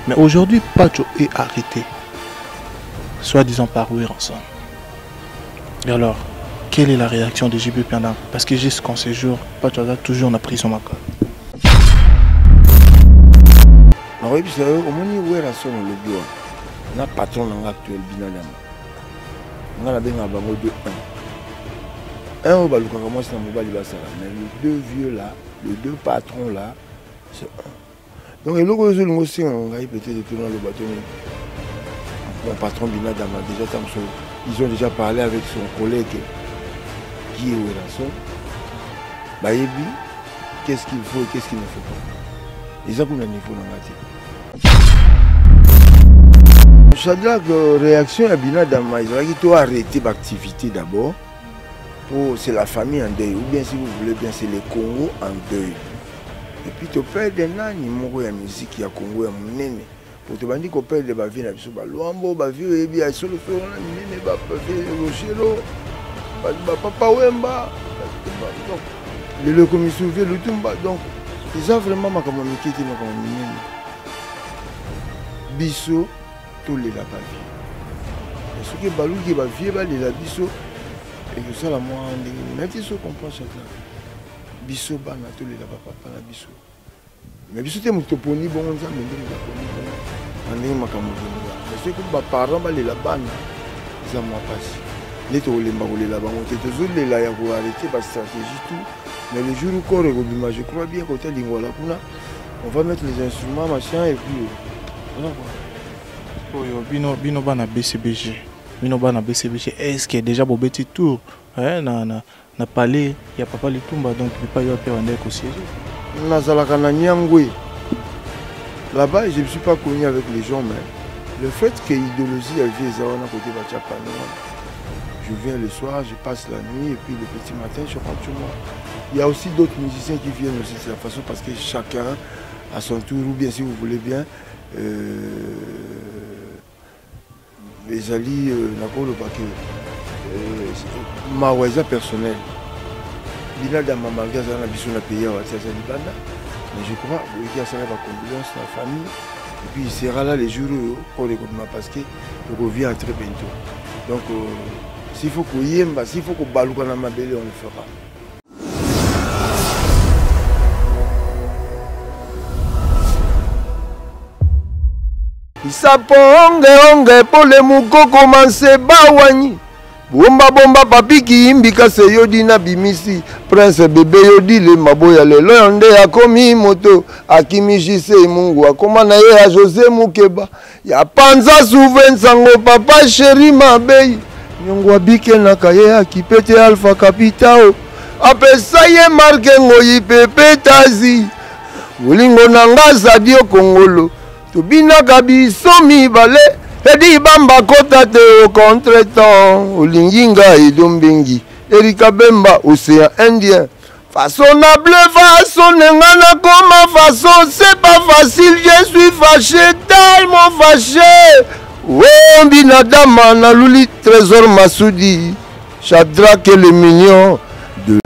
Mais aujourd'hui, Pacho est arrêté, soi-disant par Ouir ensemble. Et alors, quelle est la réaction de JB Pianda? Parce que jusqu'en ce jour, Pacho a toujours on a pris son macron. Oui, parce que au moins, où est la sonne le bureau? On a patron actuel, Binadama. On a la bien à Bango de 1. Un au Balouka, moi c'est un mobile Bassara. Mais les deux vieux là, les deux patrons là, c'est 1. Donc, et l'autre jour, aussi, on va peut-être tout dans le bateau. Mon patron Binadama, déjà, ils ont déjà parlé avec son collègue qui est où est la sonne. Bah, et puis, qu'est-ce qu'il faut et qu'est-ce qu'il ne faut pas. Ils ont comme le niveau dans la tête. Chaque réaction à Binadama, ils ont arrêté l'activité d'abord. C'est la famille en deuil, ou bien si vous voulez bien, c'est le Congo en deuil. Et puis tu perds des nani, il y a musique, il y a Congo, il y a Mounene. Pour te dire qu'on perd des bavines, il y a Luambo, Bavio, il y a Solo Ferrona, il y a Rochero, Papa Wemba. Le commissaire le Tumba. Donc, ils ont vraiment ma communiqué, ma communiqué. Bisso, tous les la bavie. Et ce qui est balou qui va vivre, les la bisso. Et que ça, la moi, même si on comprend chacun. Bisso, bana, tous les la papa, la bisso. Mais bisso, tu es mon toponi, bon, on s'en met dans la toponi. On est ma camouflage. Mais ceux qui sont parents, les la bana, ils ont moi passé. Les taux, les marolés là-bas, on était toujours les là, pour arrêter la stratégie, tout. Mais le jour où corps je crois bien qu'au tel Lingwala, on va mettre les instruments, machin, et puis. Voilà quoi. Bino bana BCBG. Bino bana BCBG. Est-ce qu'il y a déjà un petit tour? Na palais, il y a papa Litumba, donc il ne peut pas y avoir un siège. Là-bas, je ne me suis pas connu avec les gens, mais le fait que l'idéologie a vu à côté de Tchapano, je viens le soir, je passe la nuit, et puis le petit matin, je rentre chez moi. Il y a aussi d'autres musiciens qui viennent aussi de la façon, parce que chacun à son tour, ou bien si vous voulez bien, les alliés, le paquet, ma waisa personnelle. Il y a dans ma magasin, on a besoin de payer à Tchazalibanda. Mais je crois qu'il y a ça la condoléance de la famille. Et puis il sera là les jours pour les comptes parce qu'il revient très bientôt. Donc s'il faut qu'on y aille, s'il faut qu'on balouque dans ma belle, on le fera. Isapo onge pour les mouko commencer bawani. Bomba bomba papi ki imbika se yodi na bimisi prince bebe yodi le maboya le londe akomi moto akimijise mungu akoma na ye a José Mukeba ya panza souven sango papa chéri mabei nyongwa bike na kaye akipete alpha capitao apesa ye marke ngoyi pepe tazi ulingo nanga zadio kongolo tobinaka biso mibale Edi bamba kota te au contre-temps, Olinginga et Dombingi, Erika Bemba, océan Indien. Façon na bleu, façon n'engana comme façon, c'est pas facile, je suis fâché, tellement fâché. Oh, Binadama, Nalouli, Trésor Massoudi, Shadrach et les mignons de...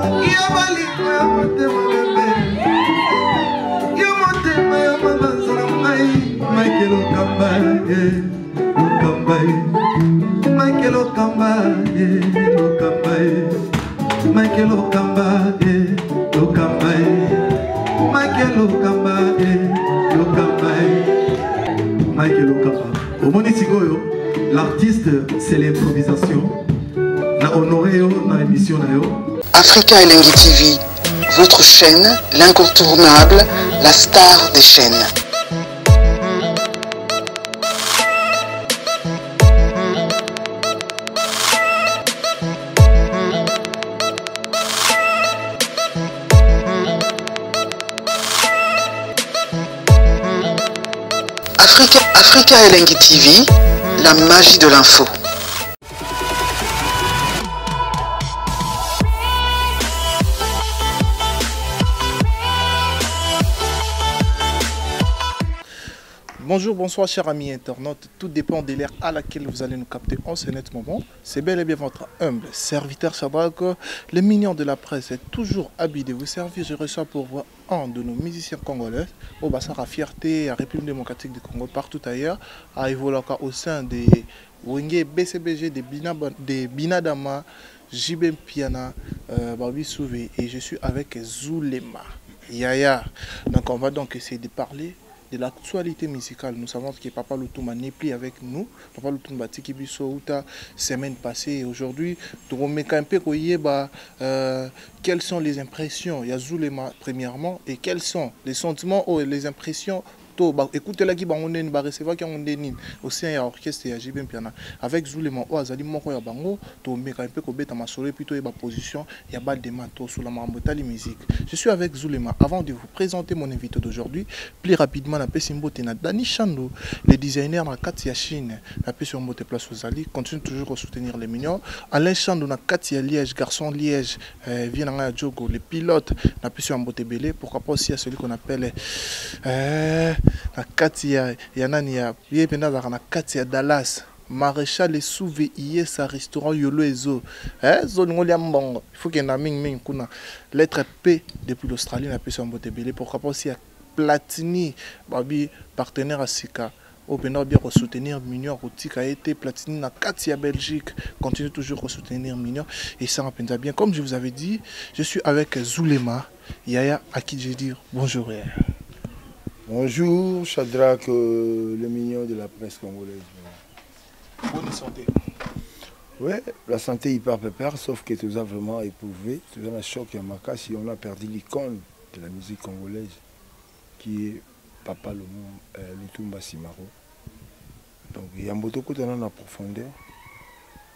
Michael Okamba, Michael Okamba, Okamba, Michael Okamba, Okamba, Michael Okamba. Au Monitigoyo, l'artiste, c'est l'improvisation. Na honoré dans l'émission. Africa Elengi TV, votre chaîne, l'incontournable, la star des chaînes. Africa Elengi TV, la magie de l'info. Bonjour, bonsoir chers amis internautes, tout dépend de l'ère à laquelle vous allez nous capter en ce net moment. C'est bel et bien votre humble serviteur Shadrack, le mignon de la presse est toujours habillé de vous servir. Je reçois pour vous un de nos musiciens congolais, au Bassara Fierté, à République démocratique du Congo, partout ailleurs, à évoluer au sein des Wenge BCBG, des Binadama, JB Piana, Babi Souvé, et je suis avec Zulema. Yaya. Donc on va donc essayer de parler de l'actualité musicale. Nous savons que Papa Lutumba n'est plus avec nous. Papa Lutumba tiki biso uta semaine passée et aujourd'hui, nous remettons un peu quelles sont les impressions. Il y a Zulema premièrement et quels sont les sentiments ou les impressions. Écoutez là qui va on est recevoir qui on est aussi un orchestre et JB Piana avec Zulema ou Azali moko ya bango to meka un peu ko beta masolo plutôt et ba position il y a bal de mato sur la mambotali musique. Je suis avec Zulema. Avant de vous présenter mon invité d'aujourd'hui, plus rapidement la Pessimbote na Dani Chando, le designer na Katia Chine, la Pessimbote place aux Ali, continue toujours à soutenir les mignons. Alain Chando na Katia Liège, garçon Liège, vient na Djogo, les pilotes na Pessimbote Belé, pourquoi pas aussi à celui qu'on appelle na Katia Yanani ya yependa na Katia Dallas. Maréchal et Souvé hier sa restaurant Yolo Ezo. Zone ngoli mbongo. Il faut qu'il y ait ming kuna lettre P depuis l'Australie na pesa mbote belé pourquoi pas aussi à Platini babi partenaire à Sika. Au Bénin bien soutenir Mignon Routique a été Platini na Katia Belgique continue toujours à soutenir Mignon et ça m'appelle bien comme je vous avais dit, je suis avec Zulema Yaya à qui je dis bonjour Yaya. Bonjour Shadrack, le mignon de la presse congolaise. Bonne santé. Oui, la santé hyper pépère, sauf que tout ça vraiment éprouvé. Tout ça, un choc et un macaque si on a perdu l'icône de la musique congolaise, qui est Papa Lutumba Simaro. Donc, il y a un beaucoup de temps en profondeur.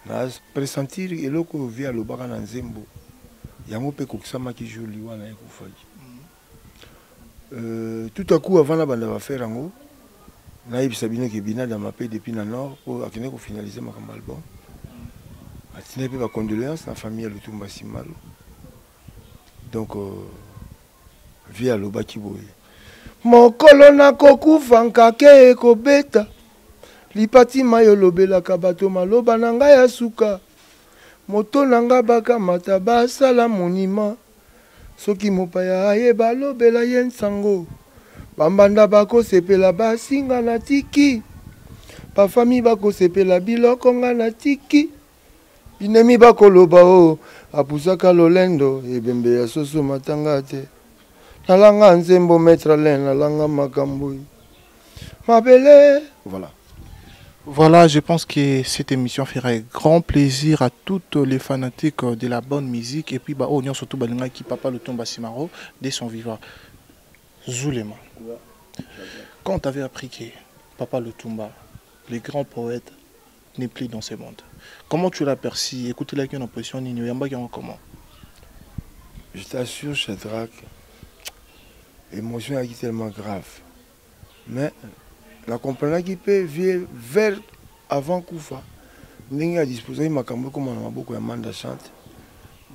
On a pressenti que l'eau vient à l'Obara Nzembo. Il y a un peu de temps qui joue l'Iwana et Koufagi. Tout à coup, avant la bande de faire en haut, Naïb Sabino qui est bina dans ma paix depuis le nord pour finaliser mon album. Je n'ai pas de condoléances dans la famille Lutumba Simaro. Donc, via le Bakiboy. Mon colonna koku fankake ekobeta. Lipati mayo lobela kabato maloba nanga ya suka. Moto nanga baka mataba sala monima. Soki mopaya ayeba lobela yen sango. Bambanda bako sepela basinga na tiki. Pa fami bako sepela biloko nga na tiki. Binemi bako loba o apusaka lolendo ebembe ya soso matanga te. Nalanga nzembo maître len nalanga makamboy. Mabele. Voilà. Voilà, je pense que cette émission fera grand plaisir à toutes les fanatiques de la bonne musique et puis bah on surtout balinga qui Papa Lutumba Simaro dès son vivant. Zulema. Quand tu avais appris que Papa Lutumba, le grand poète, n'est plus dans ce monde, comment tu l'as perçu? Écoutez la question en position Nino Yamba comment? Je t'assure, Shadrack, l'émotion est tellement grave. Mais la compagnie qui peut vivre vers avant Koufa, il a disposé de ma caméra comme on a beaucoup de monde chante.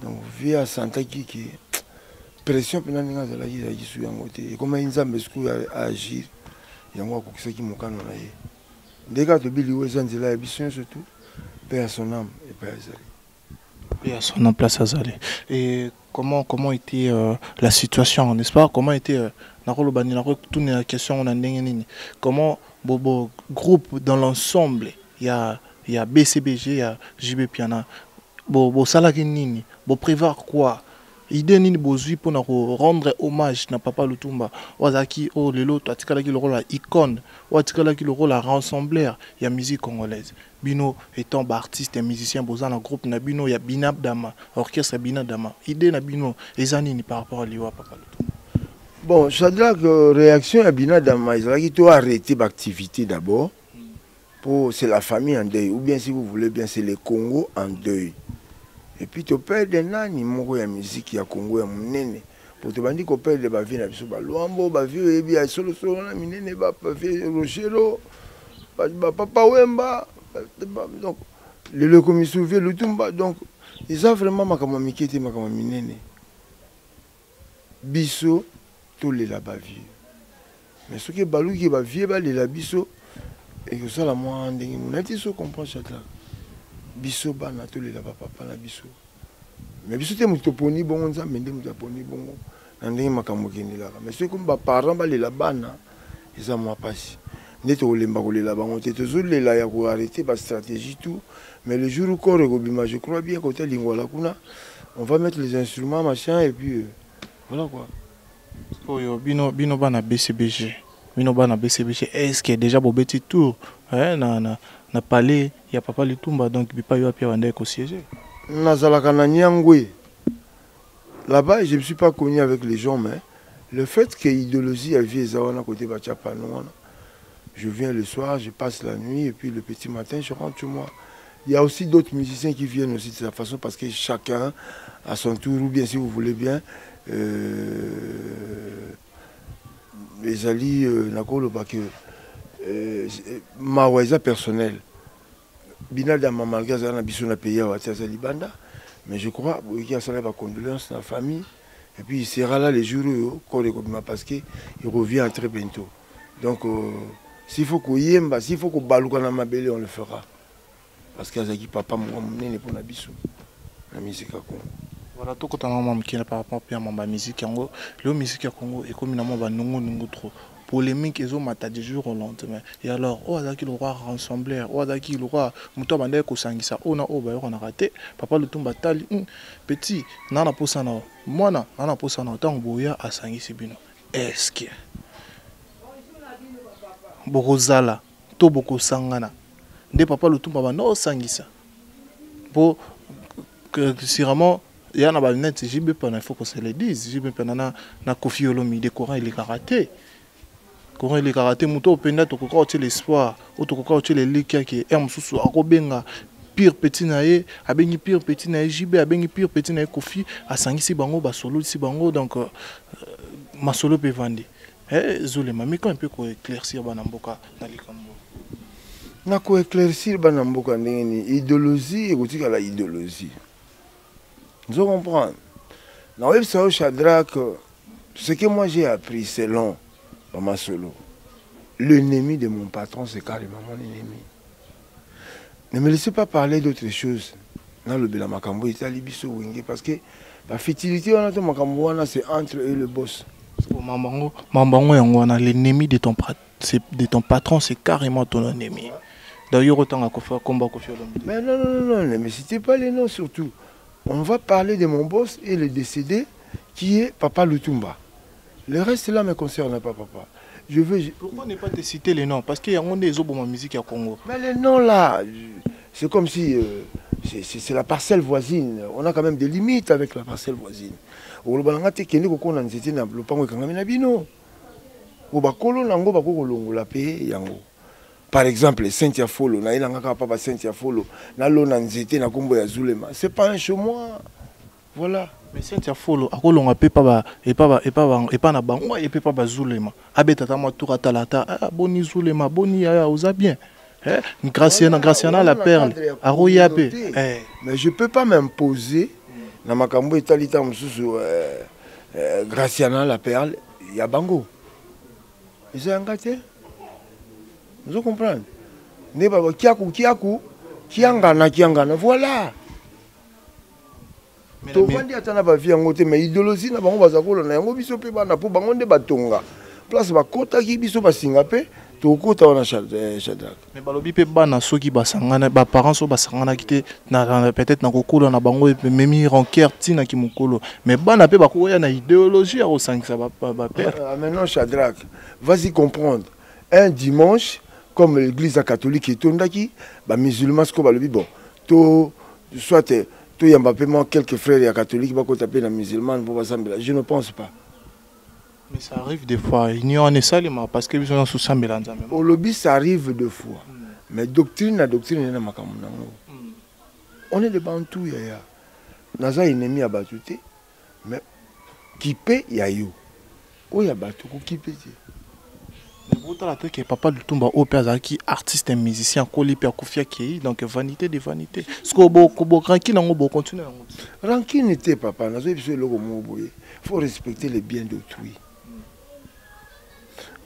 Donc, via Santa qui pression pendant que nous avons dit et comment ils ont agir, il y a un peu qui m'ont dit. Dès que tu as dit que tu as surtout, paix à son âme et paix à Zali. Paix à son âme, place à Zali. Et comment était la situation, n'est-ce pas? Comment était la question comment Bobo groupe dans l'ensemble, il y a BCBG, il y a JB Piana, Bobo Salaginini, Bobo prévoir quoi? Idée ni bozui pour rendre hommage na Papa Lutumba. Wazaki oh lelo tu atikala ki le rôle à icône, ou atikala ki le rôle à rassembleur, il y a musique congolaise. Bino étant artiste et musicien bozan dans groupe na Bino il y a Binab Dama, orchestre Binab Dama. Idée na Bino ezanini par rapport à Liwa Papa Lutumba. Bon, Shadrack, réaction à Binab Dama, il a dit arrêter l'activité d'abord. C'est la famille en deuil, ou bien si vous voulez bien c'est le Congo en deuil. Et puis tu perds des nani, mon musique ya Congo ya munene. Pour te dire qu'on perd des bavies na biso ba Luambo, bavies et bien solo na minene ba bavies Rochero, Papa Wemba. Donc le commissaire Lutumba donc ils ont vraiment makama mikete makama minene. Biso tous les la bavies. Mais ce qui est balou qui va vivre les biso et que ça la moi ndenge mon ati so comprend chata. Biso bana to les papa na biso. Mais biso te mutoponi bongo nza mende mutoponi bongo. Ndenge makambo kendela. Mais ce comme ba parents ba les bana ils ont moi passé. Neto olemba kolela bango te tozolela ya ko arrêter ba stratégie tout. Mais le jour où corps gobima je crois bien côté lingwala kuna on va mettre les instruments machin et puis voilà quoi. Oyo bino bana BCBG. Bino bana BCBG est-ce que déjà beau petit tour hein na palais il y a papa Lutumba donc il pas yo pia wanda ko siéger. Nazalaka na Nyangwe. Là-bas, je ne me suis pas connu avec les gens mais le fait que l'idéologie a vie zawana côté Bachapano. Je viens le soir, je passe la nuit et puis le petit matin je rentre chez moi. Il y a aussi d'autres musiciens qui viennent aussi de cette façon parce que chacun à son tour, ou bien si vous voulez bien, les alliés, nakolo parce que ma personnel, binal dans ma malgré ça, on a besoin de payer à Libanda, mais je crois qu'il y a ça la condoléance dans la famille et puis il sera là les jours où parce qu'il revient très bientôt. Donc s'il faut qu'on yemba, s'il faut qu'on balouka na mabele, on le fera. Parce que Azaki papa mon n'est pour nabiso la musique à Congo. Voilà tout quand on m'a qui par rapport à ma musique Congo, le musique à Congo est comme finalement va non trop polémique ils ont maté du jour au lendemain. Et alors oh Azaki le roi rassembleur, oh Azaki le roi muto bande ko sangisa on a raté papa Lutumba tali petit nana posana moi nana posana tant boya a sangisi bino. Est-ce que Borozala to boko sangana de papa Lutumba va no sangisa pour que vraiment il y a na net JB pendant il faut qu'on se le dise JB pendant na Kofi Olomide Coran il est karaté Coran il est karaté muto penda to ko ka l'espoir ou to ko ka le lika qui est mususu akobenga pire petit nae abengi pire petit nae JB abengi pire petit nae Kofi a sangisi bango ba solo si bango donc ma solo peut vendre Zulema mais quand un peu ko éclaircir banamboka na likambo na ko éclaircir banamboka ndeni idéologie et kotika la idéologie. Vous comprenez? Na web ça Shadrach ce que moi j'ai appris selon ma solo. L'ennemi de mon patron c'est carrément mon ennemi. Ne me laissez pas parler d'autre chose. Dans le bela makambo itali biso wenge parce que la futilité on a to makambo wana c'est entre eux le boss. Mambango yangwana l'ennemi de ton patron c'est carrément ton ennemi. D'ailleurs, autant à Kofi combat Kofi Olomide. Mais non, ne me citez pas les noms surtout. On va parler de mon boss et le décédé qui est Papa Lutumba. Le reste là ne me concerne pas, papa. Pourquoi ne pas te citer les noms? Parce qu'il y a des autres musique à Congo. Mais les noms là, c'est comme si c'est la parcelle voisine. On a quand même des limites avec la parcelle voisine. Par exemple, Saint-Ya Folo, c'est pas un chez moi. Voilà. Mais Saint-Ya Folo, à Colon, et pas na bango, et pas Zulema. Abetata Matura Talata, Boni Zulema, Boni Osa bien. Graciana la perle, à Royabe. Mais je ne peux pas m'imposer dans ma cambo et Talita Graciana la perle, il y a Bango. Ils ont un gâté. Vous comprenez? Kiangana, voilà. Mais idéologie na bango bazakolo na yango biso pe bana po bango nde batonga. Place bakota ki biso basinga pe to kota wana Shadrach. Mais balobi pe bana soki basangana ba parents so basangana kité na peut-être na kokolo na bango memi ranker tina ki mokolo. Mais bana pe bakoya na idéologie a osangisa ba père. Maintenant Shadrach, vas-y comprendre. Un dimanche comme l'église catholique et tondaki, ba musulmans ko balobi bon. To soit tout y a quelques frères catholiques qui taper les musulmans pour s'assembler. Je ne pense pas. Mais ça arrive des fois. Il y a un salement parce que nous sommes sous au lobby, ça arrive deux fois. Mais doctrine, on est des bantous, yaya. Naza ennemi à batouté, mais qui paie yayo. Oh ya batou qui paie. Mais vous avez que papa Lutumba opéra qui artiste et musicien Koli Père Koufia qui donc vanité de vanité. Ce que vous rancune en vous continuer. Rancune n'était papa. Il faut respecter les biens d'autrui.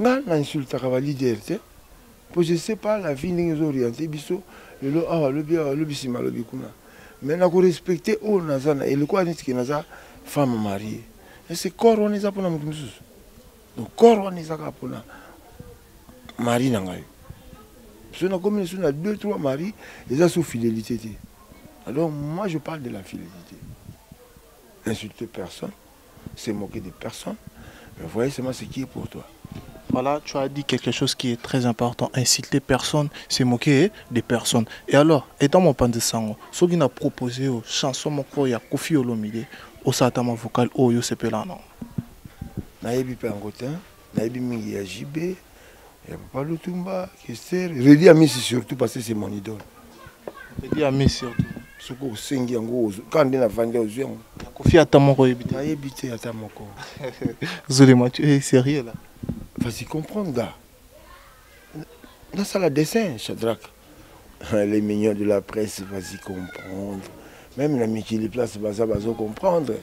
nga na insulte ka leader te pour je sais pas la vie ndenge orienté biso lelo awa lobi sima lobi kuna mais na ko respecter o nazana et le quoi nit ki naza femme mariée et c'est corps on eza pona mutu mususu donc corps on eza ka pona mari na ngai so na comme sur na 2-3 maris eza sous fidélité te. Alors moi je parle de la fidélité. Insulter personne, se moquer de personne. Mais vous voyez seulement ce qui est pour toi. Voilà, tu as dit quelque chose qui est très important. Insulter personne, se moquer des personnes. Et alors, étant mon pandesango, ce qui n'a proposé aux chansons moko ya Koffi Olomide, au satama vocal au yo sepela non. Nayebi pe angotin, nayebi mingi ya JB, ya Papa Lutumba, Kester, Redi Amisi surtout parce que c'est mon idole. Redi Amisi surtout. Soko sengi yango quand on a vendu aux yeux. Koffi atamoko yebite. Nayebi atamoko. Zolema, tu es sérieux là? Vas-y comprendre gars. Dans ça la dessin, Shadrach. Les mignons de la presse, vas-y comprendre. Même l'ami qui les place, vas-y comprendre.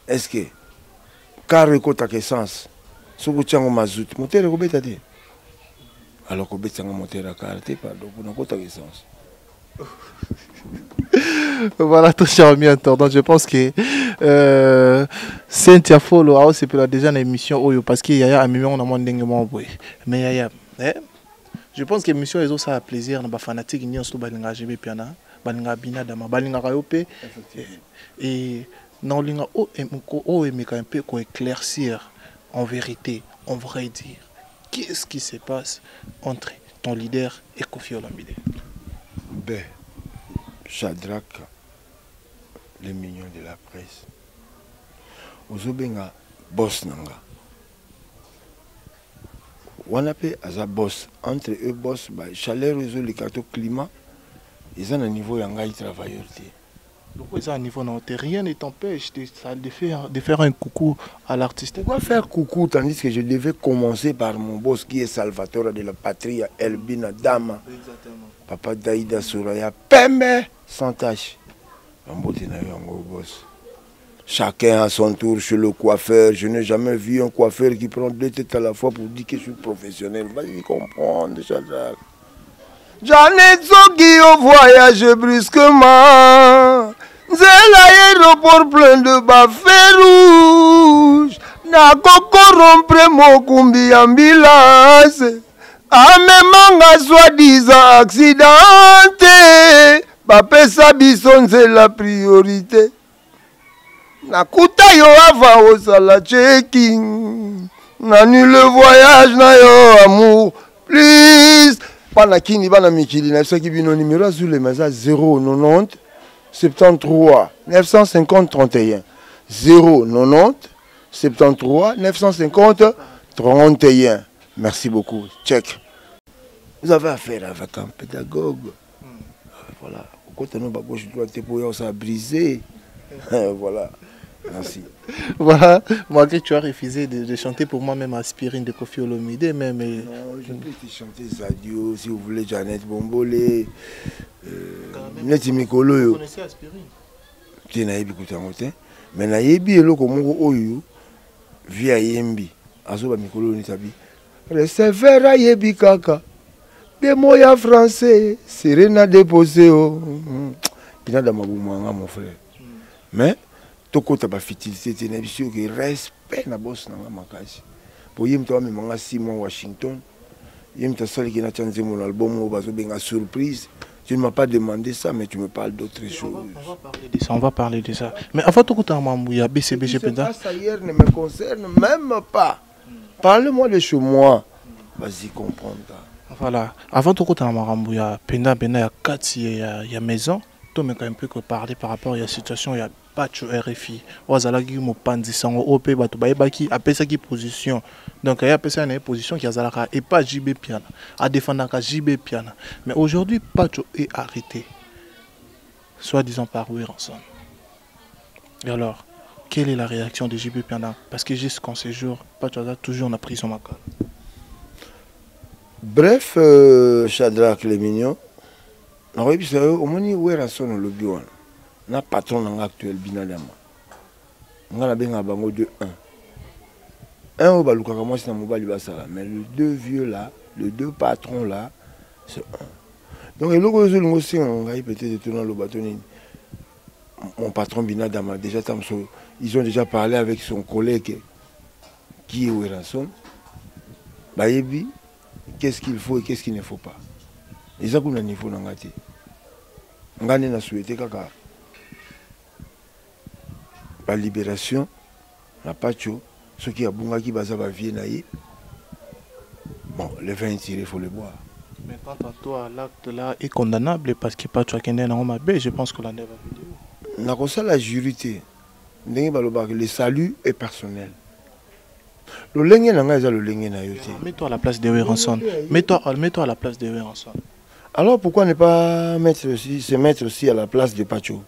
Est-ce que car écoute ta essence, ce que tu as en mazout, moteur est robé tadé. Alors que tu as un moteur à carte, pardon, pour n'importe quelle essence. Voilà, tout cher ami entendant, je pense que Cynthia Follow c'est pour déjà une émission Oyo parce qu'il y a un million de mais je pense que l'émission est aussi un plaisir na ba fanatique ni on se balinga GB piana balinga bina dama balinga kayope et non linga o emeka un peu ko éclaircir en vérité, en vrai dire qu'est-ce qui se passe entre ton leader et Koffi Olomide. Ben Shadrach, les mignons de la presse. Ozobenga boss nanga. Wanape aza boss. Entre eux boss, bah, chaleur ozo le kato climat. Ils ont un niveau yangai travailleur. Donc ils ont un niveau non, rien ne t'empêche de faire un coucou à l'artiste. Pourquoi faire coucou tandis que je devais commencer par mon boss qui est Salvatore de la patrie, Elbina Dama. Exactement. Papa Daïda Souraya, Pembe, sans tâche. Chacun à son tour chez le coiffeur. Je n'ai jamais vu un coiffeur qui prend 2 têtes à la fois pour dire que je suis professionnel. Vas-y comprendre, Shadrach. J'en ai qui au voyage brusquement. C'est l'aéroport plein de bafés rouges. Na koko rompre mokumbi ambulance. Amemanga soi-disant accidenté. Bapesa biso c'est la priorité. Nakuta yo avant osala checking. Nani le voyage na yo amour. Please. Pana kini bana mikili na saki bino numéro azul le maza 090 73 950 31 090 73 950 31. Merci beaucoup. Check. Vous avez affaire avec un pédagogue. Voilà. Quand on a gauche droite pour ça briser. Voilà. Merci. Voilà, malgré que tu as refusé de chanter pour moi-même Aspirine de Koffi Olomide, même. Non, je peux te chanter Zadio, si vous voulez, Janet Bombolé, Neti Mikolo. Vous connaissez Aspirine? Tu n'as pas écouté un côté. Mais naïbi et l'eau comme Oyo, via Yembi, Azoba Mikolo Nitabi. Recevera Yebi Kaka, des moyens français, Serena déposé. Il y a dans ma boumanga, mon frère. Mais, toko ta ba fitilité te na biso que respect na boss na makasi pour yim to amemanga 6 mois Washington yim ta sali ki na chanze mon album o bazo benga surprise. Tu ne m'as pas demandé ça mais tu me parles d'autres choses. On va parler de ça. Mais avant tout ta mamouya BCBG penda ça hier ne me concerne même pas. Parle-moi de chez moi. Vas-y comprendre. Voilà, avant tout ta mamouya penda ya kati ya maison. Mais quand même peu que parler par rapport à la situation, il y a pas de RFI. Wazalagi mo pandi sango OP bato baebaki apesa ki position. Donc il y a apesa une position qui azalaka et pas JB Piana à défendre ka JB Piana. Mais aujourd'hui Pacho est arrêté. Soi-disant par ensemble. Et alors, quelle est la réaction de JB Piana? Parce que jusqu'en ce jour, Pacho a toujours en prison ma carte. Bref, Shadrach les mignons. Oui, puis au moins, où est la sonne le bio? Na patron actuel Binadama. On a bien un bango de 1. Un au Baluka, moi c'est un mobile Basala. Mais les deux vieux là, les deux patrons là, c'est un. Donc, et le peut-être dans le bâtonnier. Mon patron Binadama, déjà, ils ont déjà parlé avec son collègue qui est Oueranson. Bayebi, qu'est-ce qu'il faut et qu'est-ce qu'il ne faut pas. Et ça, qu'on a niveau dans Ngati. Ngani n'a souhaité kaka. La libération, la pacho, ce qui a bunga qui baza ba vie naïe. Bon, le vin tiré, il faut le boire. Mais quant à toi, l'acte là est condamnable parce qu'il pas tu as dans ma baie, je pense que la neve a vidéo. N'a pas ça la jurité. Le salut est personnel. Le lengue n'a pas le lengue na yote. Mets-toi à la place de Oueranson. Mets-toi à la place de Oueranson. Alors pourquoi ne pas se mettre aussi à la place de Pacho?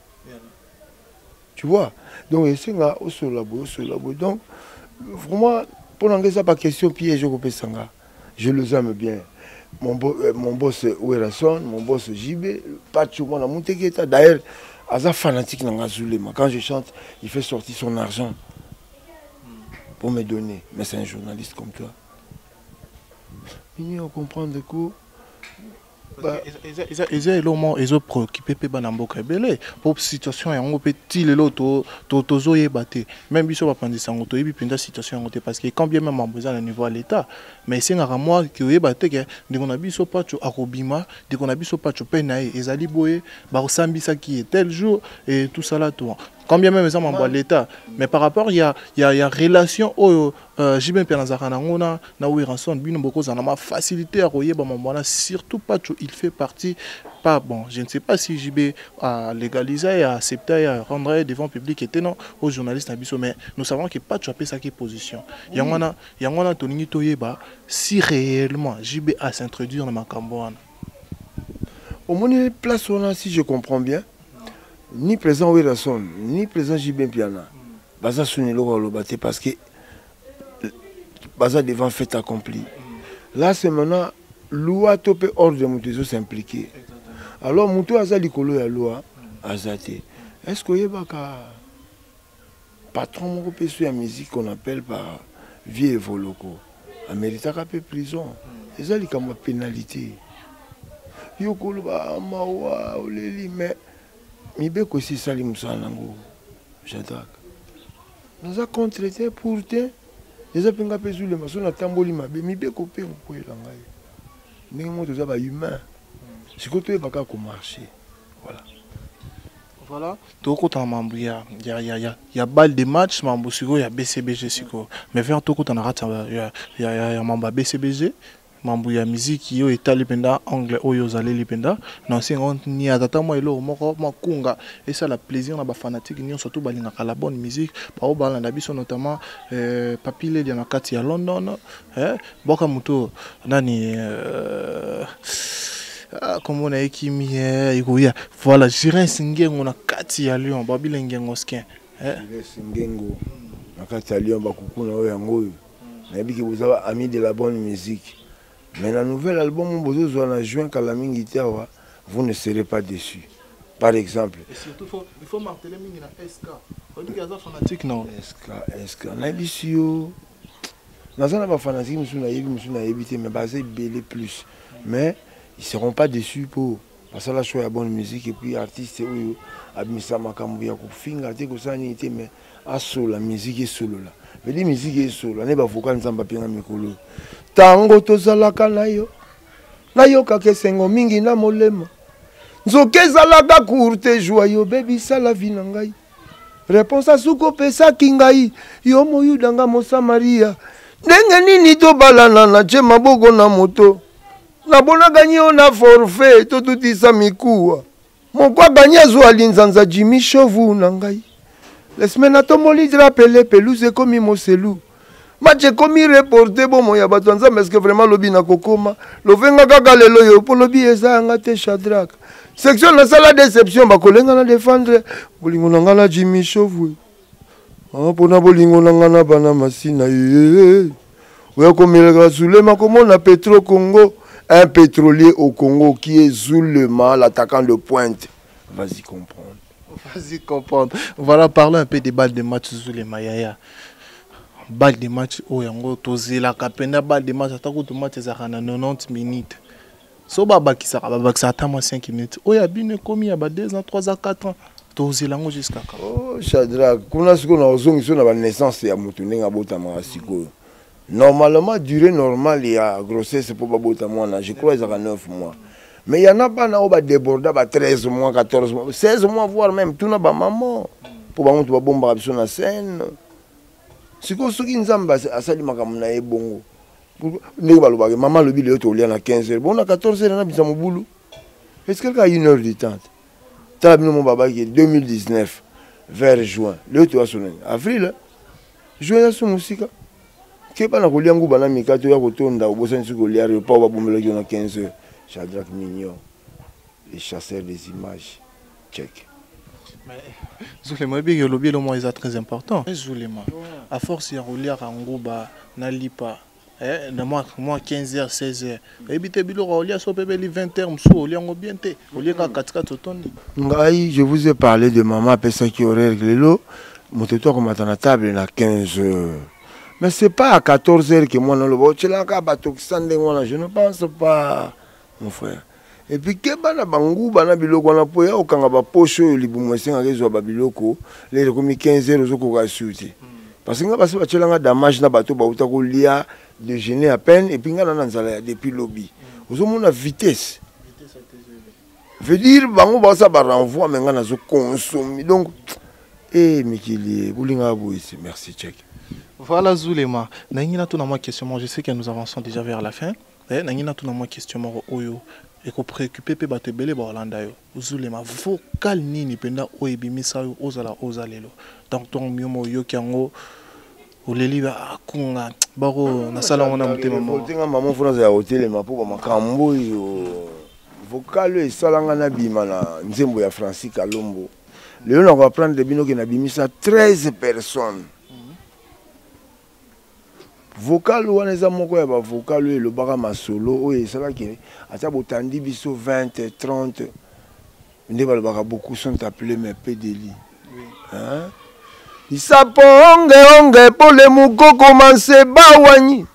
Tu vois? Donc c'est là au solabo. Donc vraiment pour n'engager ça pas question piège au Sanga. Je les aime bien. Mon boss Oueranson, mon boss JB, Pacho, mon amour d'ailleurs. Aza fanatique dans Zulema. Quand je chante, il fait sortir son argent pour me donner. Mais c'est un journaliste comme toi. Il faut comprendre que ils ont préoccupé pour la situation et on peut tirer l'autre même si on va prendre ça on situation parce que quand bien même on à niveau à l'état mais c'est un moi qui est battu que on a biso pas à Robima dès qu'on a biso pas penaï et zali boye ba ça qui est tel jour et tout ça là tout quand bien même ça m'envoie l'état mais par rapport il y a relation au j'ai bien Pianazara na Oueranson bino boko za na ma facilité à royer ba mambona surtout pas il fait partie pas bon je ne sais pas si JB a légalisé et a accepté et a rendre devant public était non aux journalistes nabiso mais nous savons que pas tu as ça qui position yangwana toningi toyeba si réellement JB a s'introduire dans makambo wana au moins place on a si je comprends bien ni président Oueranson ni président JB Piana baza sunelo lo baté parce que baza devant fait accompli. Là c'est maintenant loi topé hors de Moutezo s'impliquer. Alors Moutou aza likolo ya loi azate. Est-ce que yebaka patron moko peso ya musique qu'on appelle par vie evoloko amérita ka pe prison. Eza likamba pénalité. Yokolo ba mawa oleli mais mibeko aussi sali musanango. J'attaque. Nous a contraité pourtant les appenga pesu le maçon a tamboli mabe mibeko pe ko elanga. Ndenge moto za ba humain. C'est que tu es pas qu'à marcher. Voilà. Voilà. Tout le monde il y a balle de match, mambo siko il y a BCBG siko. Mais vers tout le monde il y a mambo BCBG, mambo il y a musique yo itali penda anglais oyo zali lipenda. Non c'est on ni atata moi elo moko makunga et ça la plaisir na ba fanatique ni surtout balinga la bonne musique. Ba obala na biso notamment papile ya nakati ya London boka muto nani comme on a équimé, voilà, j'irai singengo na kati ya Lyon, babile ngengo skin. Singengo na kati ya Lyon bakukuna oyo yango. Na biki bozaba ami de la bonne musique. Mais la nouvel album bozo na juin kalamingi tawa, vous ne serez pas déçus. Par exemple, et surtout il faut marteler mingi na SK. On dit qu'il y a des fanatiques non. SK na bisio. Nazana ba fanatique musu na yebite mais basé belé plus. Mais ils ne seront pas déçus pour parce que là je suis à bonne musique et puis artiste où abimisa makambo ya kufinga te ko sanité mais aso la musique est solo là mais la musique est solo ne ba vocal nzamba pinga mikolo tango tozalaka na yo ka sengo mingi na molema nzoke zalaka courte joyeux baby ça la vie na ngai réponse à suko pesa kingai yo moyu danga mosa Maria ndenge nini to balana na che maboko na moto na bona gagné on a forfait to tutisa mikuwa mokwa gagné zo alinzanza Jimmy Chovu na ngai les semaines to moli drapele pelouse komi moselu match komi reporter bo moya bato nzambe est-ce que vraiment lobi na kokoma lo venga kaka lelo yo po lobi eza ngate Shadrack section na sala déception ba kolenga na défendre bolingo na ngala Jimmy Chovu pona bolingo na ngana bana masina oya komeleka Zulema komona Petro Congo. Un pétrolier au Congo qui est Zulema, l'attaquant de pointe. Vas-y comprendre. Vas-y comprendre. Voilà, parler un peu des balles de match Zulema. balle de match au yango tozela kapenda balle de match atako to match za 90 minutes so babakisa ata 5 minutes oya bine komi ya ba 2 ans 3 ans 4 ans tozela ngo jusqu'à quand oh Shadrack kuna siko na ozongi so na ba naissance ya mutu ndenga botama siko normalement durée normale ya grossesse pour babota mwana je crois ils ont 9 mois mais il y en a pas na ba déborder ba 13 mois 14 mois 16 mois voire même tout na ba maman pour ba mutu ba bomba biso na scène siko soki nzamba asali makambo na ye bongo ndenge balobaki maman lobi leo to lia na 15 heures bon na 14 heures na bisa mobulu est-ce quelqu'un a une heure de temps tala bino mon baba qui est 2019 vers juin leo to asonne avril juin ya musika kepa na kolia nguba na mikato ya kotonda obosani siko lia repas ba bomelaki na 15 heures Shadrack Mignon les chasseurs des images check. Zulema bien le bien le moins est très important. Zulema à force ya rolia ranguba na lipa na moi 15h 16h ebite bilo rolia so pebe li 20h mso rolia ngo bien te rolia ka 4 tondi. Ngai je vous ai parlé de maman pesa qui horaire lelo moteto ko matana table na 15h. Mais c'est pas à 14h que moi non le bo tshela ka bato kisande ngona je ne pense pas mon frère. Et puis keba na bangu bana biloko na po ya okanga ba pocho libumu esenga kezo ba biloko les komi 15h ozoko ka suti parce que nga basi batshela nga damage na bato ba uta ko lia déjeuner à peine et puis nga na nzala depuis lobby ozomona vitesse veut dire bango ba sa ba renvoi mais nga na zo consommer donc Mikili bulinga boisi merci check. Voilà Zulema na ngina tout na moi question je sais que nous avançons déjà vers la fin na ngina tout na moi question oyo et ko préoccupé pe bato belé ba Hollanda yo Zulema vocal nini penda oyebimisa yo ozala ozalelo donc ton miomo yo kiango oleli ba kunga baro na sala wana mutema mo tinga maman fona ya hotel ma po makambo yo vocal e salanga na bima na nzembo ya Francis Kalombo leo na ko prendre de bino ke na bimisa 13 personnes vocal wana eza moko ya ba vocal le baka masolo oyo esala ki ata botandi biso 20 30 nde balobaka beaucoup sont appelés mais pédéli hein isapo onge pole mukoko manse bawanyi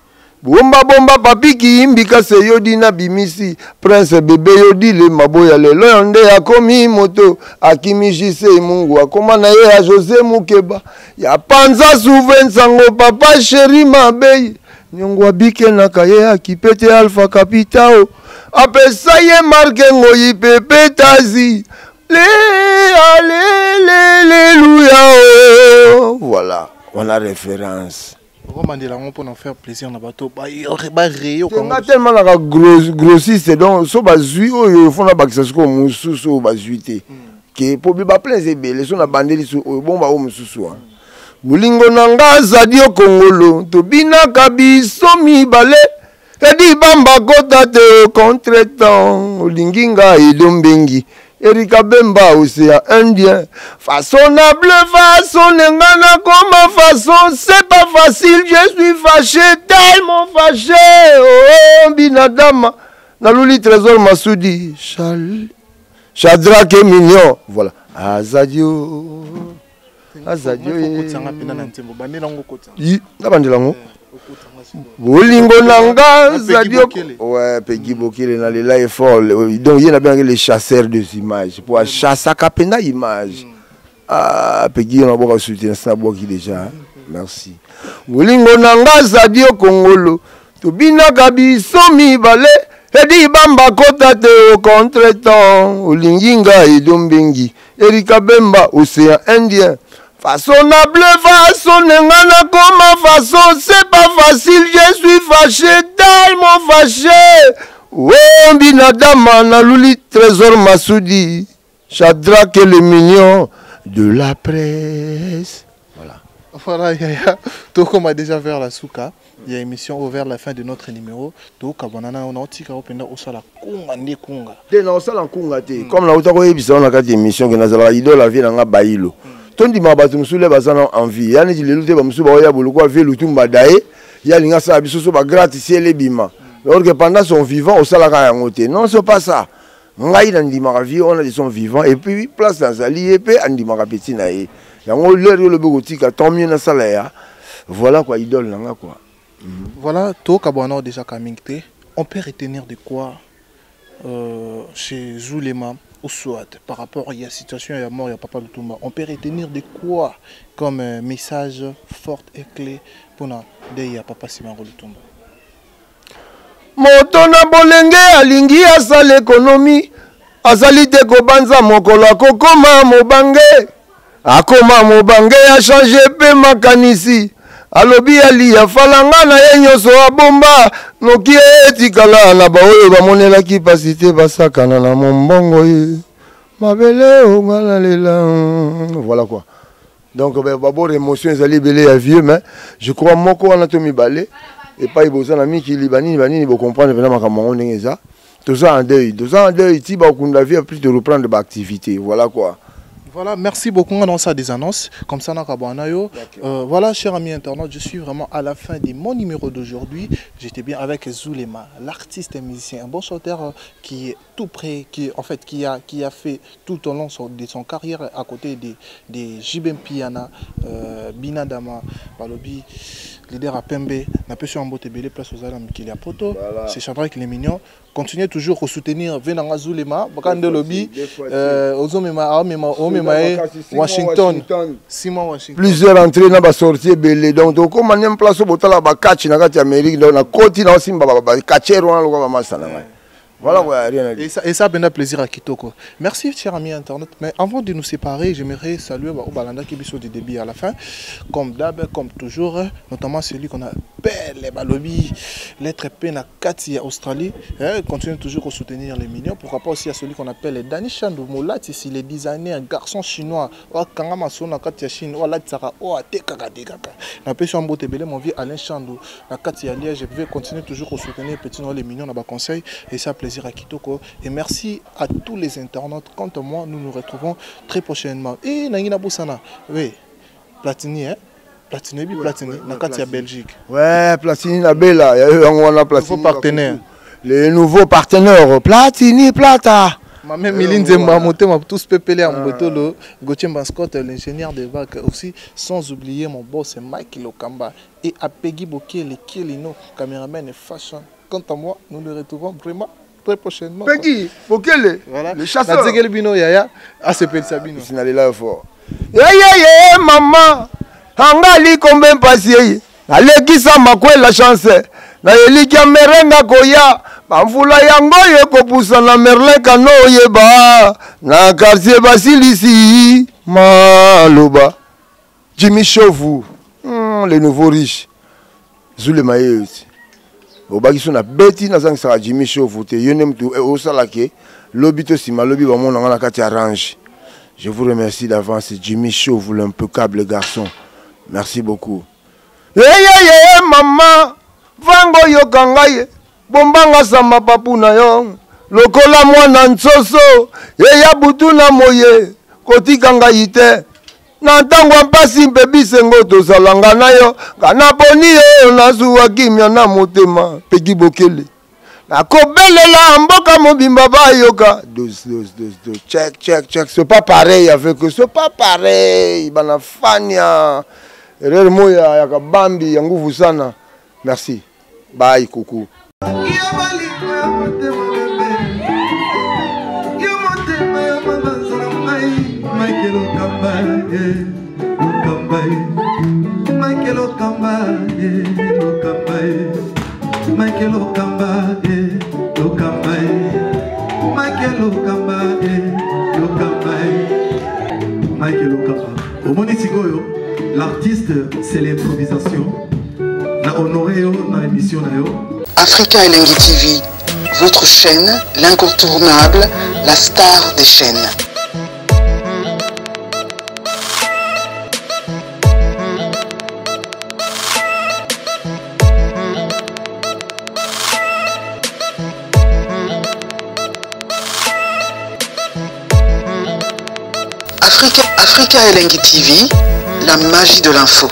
bomba bomba papi kiimbika se yodi na bimisi prince bebe yodi le maboya lelo yonde akomi moto akimijise mungu akoma na ye ya José Mukeba ya panza souven sango papa chéri mabei nyongo abike na kaye akipete alpha capitao apesa ye marke ngoyi pepe tazi alléluia voilà on a référence. Comment dire on peut faire plaisir na bato ba réyo comme tellement la grossiste donc so bazui oyo fona bakisa ko mususu bazuité que pour ba plein zebele so na bandeli so bomba o mususu bulingo nanga zadio kongolo to bina kabiso mibale edi bamba kota te contretemps olinginga edombengi Erika Bemba océan Indien façonnable façon n'engana comme façon c'est pas facile je suis fâché tellement fâché oh binadama Naluli Trésor Massoudi Shadrack Mignon voilà Azadio Nabandelango Bolingo nanga Zadio ouais Peggy Bokele na lela effort donc il y a bien les chasseurs des images pour chasser kapenda image ah Peggy on a beaucoup soutenir ça boki déjà merci Bolingo nanga Zadio Kongolo to bina kabiso mibale edi bamba kota te contretemps olinginga edombengi Erika Bemba océan Indien façonnable façon n'engana comme façon c'est pas facile je suis fâché tellement fâché oh binadama Naluli Trésor Massoudi Shadrack le Mignon de la presse voilà Yaya tout comme a déjà vers la souka il y a émission vers la fin de notre numéro tout kabonana on a tika openda osala kunga ndi kunga te na osala kunga te comme na utako yebisa on a kati émission que nazala idole la vie nga bailo tondi mabatu musule bazana envie yani dilelute ba musuba oya boloko vie lutumba dae ya linga sa biso so ba gratis ele bima alors que pendant son vivant au salaka yango te non c'est pas ça ngai na ndima vie on a de son vivant et puis place dans ali et puis andima petit na ye yango leur le boko tika tant mieux na sala ya Voilà quoi, idole nanga quoi. Voilà, toi, Kabouana, déjà Kamingte, on peut retenir de quoi chez Zulema ou soit par rapport à la situation et à la mort de Papa Lutumba, on peut retenir de quoi comme message fort et clé pour nous de Papa Simaro Lutumba? Motona bolenge alingi asala économie, asali te kobanza mokolo akokoma mobange, akoma mobange a changé pe makanisi. Alobi ali afalanga na ye nyonso abomba noki etikala na baoyo bamonelaki pasi te basakana na mombongo ye mabele ongala lela. Voilà quoi. Donc d'abord émotion ezali belé ya vieux mais je crois moko wana to mibale et pas iboza na miki libani bani bo comprendre vraiment makambo ndenge eza. Tout ça en deuil ti ba kunda vie plus de reprendre de activité. Voilà quoi. Voilà, merci beaucoup. On annonce des annonces comme ça. Voilà, chers amis internautes, je suis vraiment à la fin de mon numéro d'aujourd'hui. J'étais bien avec Zulema, l'artiste et musicien, un bon chanteur qui est tout près, qui a fait tout au long de son carrière à côté des Jibem Piana, Binadama, Balobi, leader à Pembe, n'a pas su en beauté belle place aux Alam qui est à Poto. C'est chanteur qui est mignon. Continuez toujours à soutenir Venanga Zulema, Bakande Lobby, Washington. Simon Washington. Plusieurs entrées dans la sortie belé. Donc, comme on a une place où on a catch dans l'Amérique, on a continué aussi à catcher voilà, rien à dire. Et ça a bien plaisir à Kitoko. Merci, chers amis internautes. Mais avant de nous séparer, j'aimerais saluer Obalanda qui est du début à la fin. Comme d'hab, comme toujours, notamment celui qu'on appelle les Balobi, l'être peine à Katia Australie. Continue toujours à soutenir les mignons. Pourquoi pas aussi à celui qu'on appelle Dani Chandou Molat, ici les designers, un garçon chinois. Kangama Sona Katia Chine, Latsara, Tekakadekaka. La personne en beauté belé, mon vieux Alain Chandou, la Katia Liège. Je vais continuer toujours à soutenir petit les mignons dans ma conseil. Et ça plaisir à Kitoko et merci à tous les internautes. Quant à moi, nous nous retrouvons très prochainement. Et Nangina Boussana, oui, Platini, hein? Platini, Nakatia Belgique. Ouais, Platini, la Bella, il y a eu un nouveau partenaire. Les nouveaux partenaires, Platini, Plata. Même Miline Zemba, tous pépélés à Mbotolo, Gauthier Mascotte, l'ingénieur de vagues aussi, sans oublier mon boss Mike Lokamba et à Peggy Bokele, Kielino, caméraman et fashion. Quant à moi, nous nous retrouvons vraiment très prochainement. Peggy, Bokele, voilà. le chasseur. Nazegel Bino Yaya, ACP Sabino. C'est là fort. Maman, Angali combien passé. Alekisa makwe la chance. Na elikia merenga koya. Bamfula yango ye kopusa na merlin kano yeba. Na quartier Basilisi. Maloba. Jimmy Chauveau. Les nouveaux riches. Zulema aussi. Obaki sona beti na sang sera Jimmy Chauveau te yonem tu o salake lobito sima lobi ba mona ngana kati arrange. Je vous remercie d'avance Jimmy Chauveau l'impeccable garçon. Merci beaucoup. Maman vango yo kangaye bombanga sama papu na yo lokola mwana nsoso ya butu na moye kotika ngai te. Nantangwa mpasi mpe bisengo tozalanga na yo kana poni yo nazuwa kimia na motema Peggy Bokele nakobelela mboka mobimba bayoka check c'est pas pareil avec eux, c'est pas pareil banafanya erreur moya ya kabambi ya nguvu sana. Merci, bye, coucou. Michael Okamba, Michael Okamba, l'artiste, c'est l'improvisation. La honoré dans l'émission. Africa Elengi TV, votre chaîne, l'incontournable, la star des chaînes. Africa Elengi TV, la magie de l'info.